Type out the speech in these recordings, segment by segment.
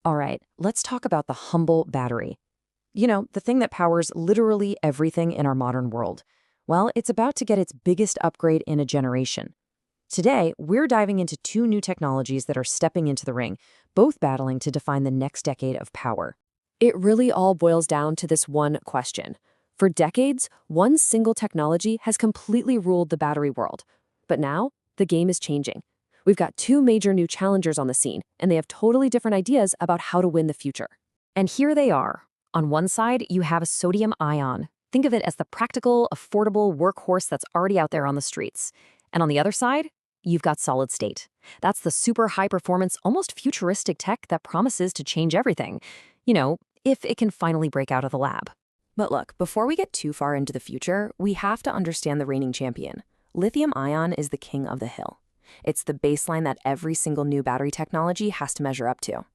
All right, let's talk about the humble battery. The thing that powers literally everything in our modern world. Well, it's about to get its biggest upgrade in a generation. Today, we're diving into two new technologies that are stepping into the ring, both battling to define the next decade of power. It really all boils down to this one question. For decades, one single technology has completely ruled the battery world. But now, the game is changing. We've got two major new challengers on the scene, and they have totally different ideas about how to win the future. And here they are. On one side, you have a sodium-ion. Think of it as the practical, affordable workhorse that's already out there on the streets. And on the other side, you've got solid state. That's the super high-performance, almost futuristic tech that promises to change everything. If it can finally break out of the lab. But look, before we get too far into the future, we have to understand the reigning champion. Lithium-ion is the king of the hill. It's the baseline that every single new battery technology has to measure up to.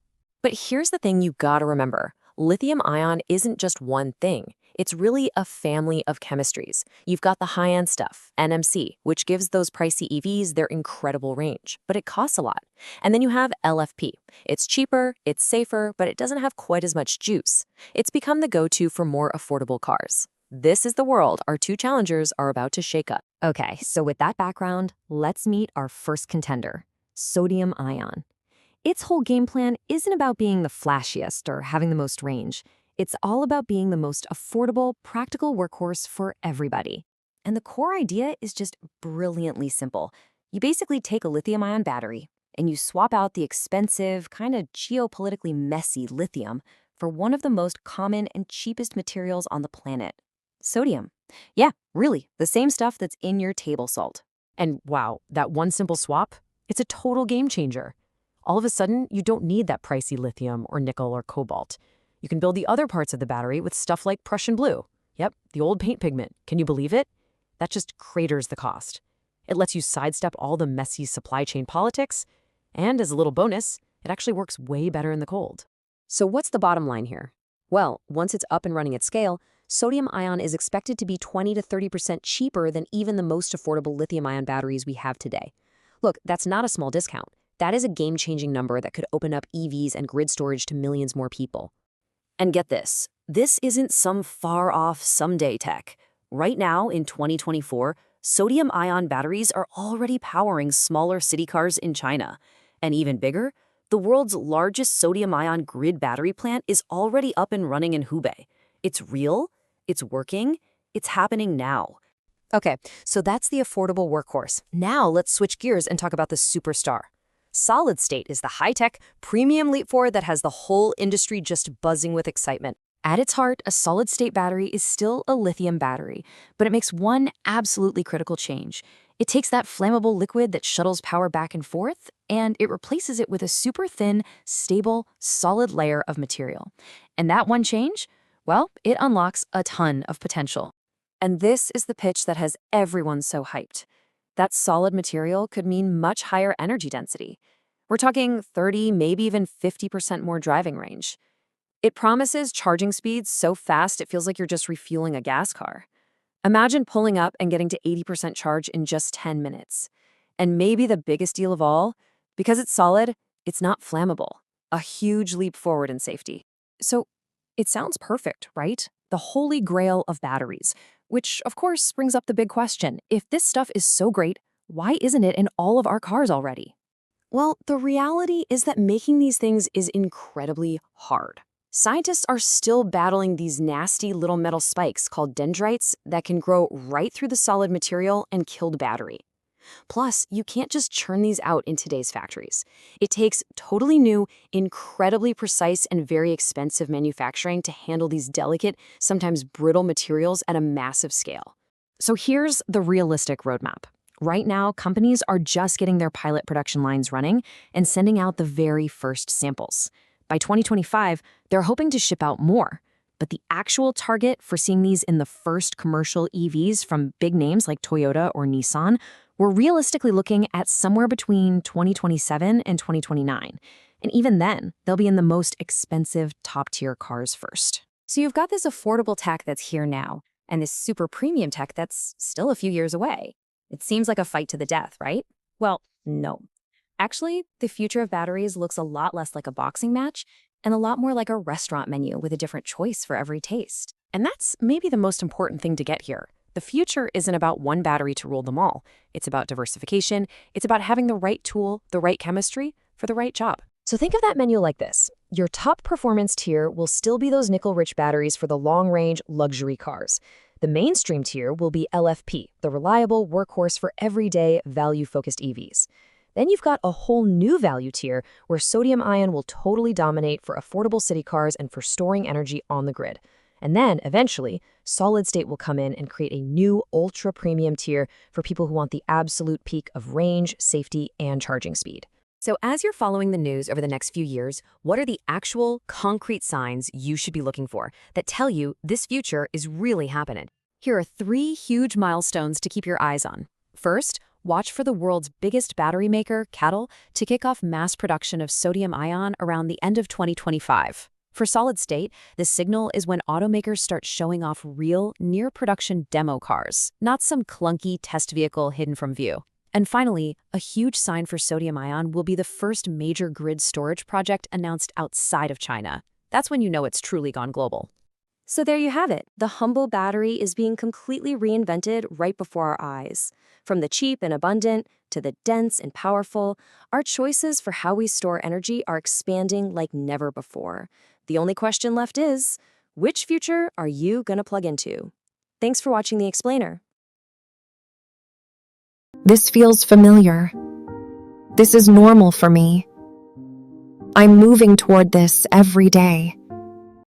But here's the thing you gotta remember. Lithium-ion isn't just one thing. It's really a family of chemistries. You've got the high-end stuff, NMC, which gives those pricey EVs their incredible range, but it costs a lot. And then you have LFP. It's cheaper, it's safer, but it doesn't have quite as much juice. It's become the go-to for more affordable cars. This is the world our two challengers are about to shake up. Okay, so with that background, let's meet our first contender, sodium-ion. Its whole game plan isn't about being the flashiest or having the most range. It's all about being the most affordable, practical workhorse for everybody. And the core idea is just brilliantly simple. You basically take a lithium-ion battery and you swap out the expensive, kind of geopolitically messy lithium for one of the most common and cheapest materials on the planet, sodium. Yeah, really, the same stuff that's in your table salt. And wow, that one simple swap, it's a total game changer. All of a sudden, you don't need that pricey lithium or nickel or cobalt. You can build the other parts of the battery with stuff like Prussian blue. Yep, the old paint pigment. Can you believe it? That just craters the cost. It lets you sidestep all the messy supply chain politics. And as a little bonus, it actually works way better in the cold. So what's the bottom line here? Well, once it's up and running at scale, sodium-ion is expected to be 20 to 30% cheaper than even the most affordable lithium-ion batteries we have today. Look, that's not a small discount. That is a game-changing number that could open up EVs and grid storage to millions more people. And get this isn't some far-off someday tech. Right now, in 2024, sodium-ion batteries are already powering smaller city cars in China. And even bigger, the world's largest sodium-ion grid battery plant is already up and running in Hubei. It's real, it's working, it's happening now. Okay, so that's the affordable workhorse. Now let's switch gears and talk about the superstar. Solid state is the high-tech, premium leap forward that has the whole industry just buzzing with excitement. At its heart, a solid-state battery is still a lithium battery, but it makes one absolutely critical change. It takes that flammable liquid that shuttles power back and forth, and it replaces it with a super thin, stable, solid layer of material. And that one change? Well, it unlocks a ton of potential. And this is the pitch that has everyone so hyped. That solid material could mean much higher energy density. We're talking 30, maybe even 50% more driving range. It promises charging speeds so fast it feels like you're just refueling a gas car. Imagine pulling up and getting to 80% charge in just 10 minutes. And maybe the biggest deal of all, because it's solid, it's not flammable. A huge leap forward in safety. So it sounds perfect, right? The holy grail of batteries. Which, of course, brings up the big question. If this stuff is so great, why isn't it in all of our cars already? Well, the reality is that making these things is incredibly hard. Scientists are still battling these nasty little metal spikes called dendrites that can grow right through the solid material and kill the battery. Plus, you can't just churn these out in today's factories. It takes totally new, incredibly precise, and very expensive manufacturing to handle these delicate, sometimes brittle materials at a massive scale. So here's the realistic roadmap. Right now, companies are just getting their pilot production lines running and sending out the very first samples. By 2025, they're hoping to ship out more. But the actual target for seeing these in the first commercial EVs from big names like Toyota or Nissan, we're realistically looking at somewhere between 2027 and 2029. And even then, they'll be in the most expensive top-tier cars first. So you've got this affordable tech that's here now, and this super premium tech that's still a few years away. It seems like a fight to the death, right? Well, no. Actually, the future of batteries looks a lot less like a boxing match and a lot more like a restaurant menu with a different choice for every taste. And that's maybe the most important thing to get here. The future isn't about one battery to rule them all. It's about diversification. It's about having the right tool, the right chemistry for the right job. So think of that menu like this. Your top performance tier will still be those nickel-rich batteries for the long-range luxury cars. The mainstream tier will be LFP, the reliable workhorse for everyday value-focused EVs. Then you've got a whole new value tier where sodium-ion will totally dominate for affordable city cars and for storing energy on the grid. And then, eventually, solid-state will come in and create a new ultra-premium tier for people who want the absolute peak of range, safety, and charging speed. So as you're following the news over the next few years, what are the actual, concrete signs you should be looking for that tell you this future is really happening? Here are 3 huge milestones to keep your eyes on. First, watch for the world's biggest battery maker, CATL, to kick off mass production of sodium-ion around the end of 2025. For solid state, the signal is when automakers start showing off real, near-production demo cars, not some clunky test vehicle hidden from view. And finally, a huge sign for sodium-ion will be the first major grid storage project announced outside of China. That's when you know it's truly gone global. So there you have it. The humble battery is being completely reinvented right before our eyes. From the cheap and abundant to the dense and powerful, our choices for how we store energy are expanding like never before. The only question left is, which future are you going to plug into? Thanks for watching The Explainer. This feels familiar. This is normal for me. I'm moving toward this every day.